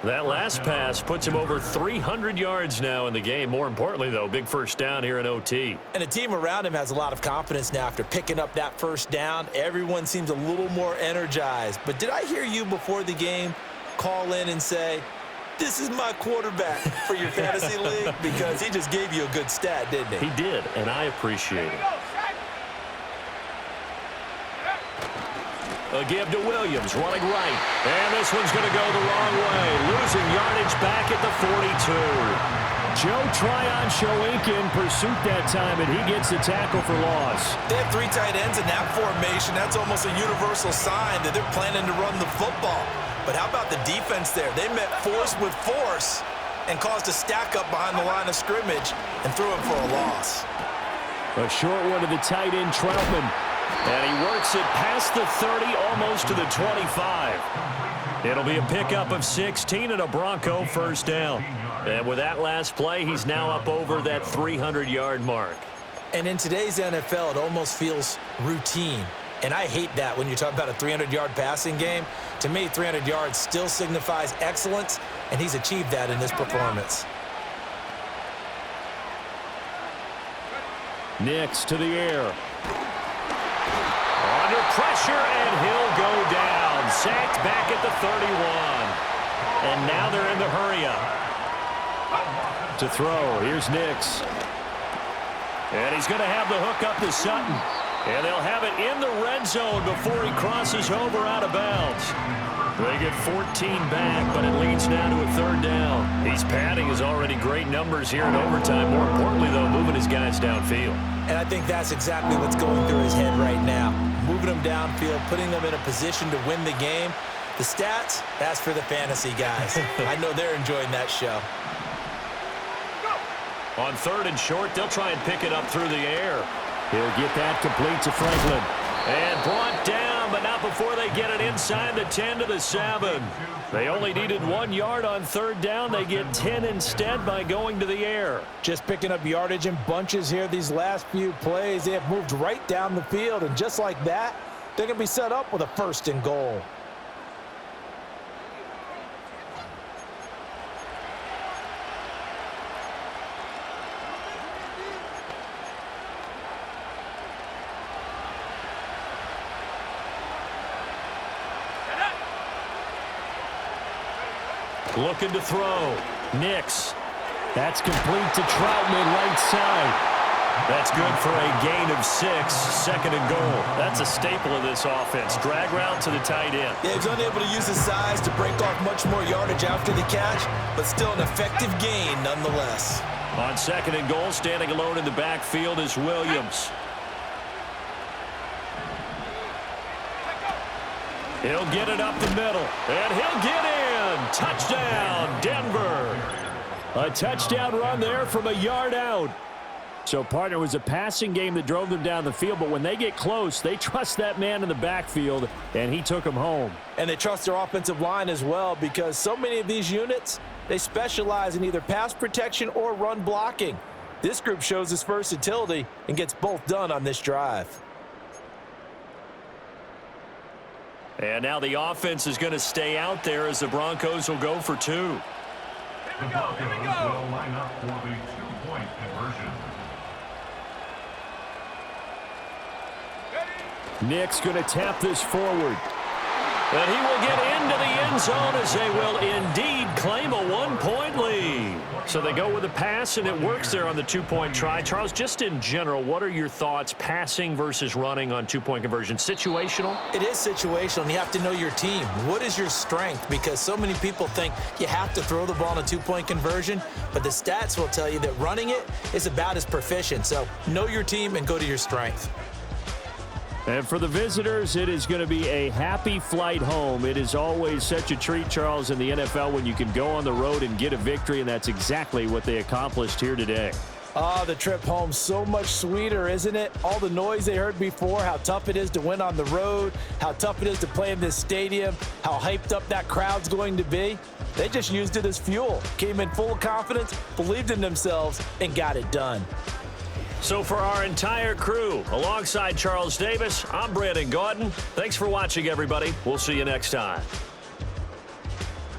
That last pass puts him over 300 yards now in the game. More importantly, though, big first down here in OT. And the team around him has a lot of confidence now after picking up that first down. Everyone seems a little more energized. But did I hear you before the game call in and say, this is my quarterback for your fantasy league? Because he just gave you a good stat, didn't he? He did, and I appreciate it. A give to Williams, running right. And this one's going to go the wrong way. Losing yardage back at the 42. Joe Tryon-Shoyinka in pursuit that time, and he gets the tackle for loss. They have three tight ends in that formation. That's almost a universal sign that they're planning to run the football. But how about the defense there? They met force with force and caused a stack up behind the line of scrimmage and threw him for a loss. A short one to the tight end, Troutman. And he works it past the 30, almost to the 25. It'll be a pickup of 16 and a Bronco first down. And with that last play, he's now up over that 300-yard mark. And in today's NFL, it almost feels routine. And I hate that when you talk about a 300-yard passing game. To me, 300 yards still signifies excellence, and he's achieved that in this performance. Nix to the air. Under pressure, and he'll go down. Sacked back at the 31. And now they're in the hurry-up. To throw, here's Nix. And he's going to have the hook up to Sutton. And they'll have it in the red zone before he crosses over out of bounds. They get 14 back, but it leads now to a third down. He's padding his already great numbers here in overtime. More importantly, though, moving his guys downfield. And I think that's exactly what's going through his head right now. Moving them downfield, putting them in a position to win the game. The stats, that's for the fantasy guys. I know they're enjoying that show. On third and short, they'll try and pick it up through the air. He'll get that complete to Franklin. And brought down, but not before they get it inside the 10 to the 7. They only needed 1 yard on third down. They get 10 instead by going to the air. Just picking up yardage in bunches here these last few plays. They have moved right down the field, and just like that, they're going to be set up with a first and goal. Looking to throw. Nix. That's complete to Troutman, right side. That's good for a gain of 6, second and goal. That's a staple of this offense. Drag route to the tight end. Yeah, he's unable to use his size to break off much more yardage after the catch, but still an effective gain nonetheless. On second and goal, standing alone in the backfield is Williams. He'll get it up the middle, and he'll get in. Touchdown, Denver. A touchdown run there from a yard out. So, partner, it was a passing game that drove them down the field, but when they get close, they trust that man in the backfield, and he took them home. And they trust their offensive line as well, because so many of these units, they specialize in either pass protection or run blocking. This group shows its versatility and gets both done on this drive. And now the offense is going to stay out there as the Broncos will go for 2. Here we go, here we go. Will line up for the two-point conversion. Nick's going to tap this forward. And he will get into the end zone as they will indeed claim a 1-point lead. So they go with a pass, and it works there on the 2-point try. Charles, just in general, what are your thoughts passing versus running on 2-point conversion? Situational? It is situational, and you have to know your team. What is your strength? Because so many people think you have to throw the ball in a 2-point conversion, but the stats will tell you that running it is about as proficient. So know your team and go to your strength. And for the visitors, it is going to be a happy flight home. It is always such a treat, Charles, in the NFL when you can go on the road and get a victory, and that's exactly what they accomplished here today. The trip home, so much sweeter, isn't it? All the noise they heard before, how tough it is to win on the road, how tough it is to play in this stadium, how hyped up that crowd's going to be. They just used it as fuel, came in full of confidence, believed in themselves, and got it done. So for our entire crew, alongside Charles Davis, I'm Brandon Gaudin. Thanks for watching, everybody. We'll see you next time.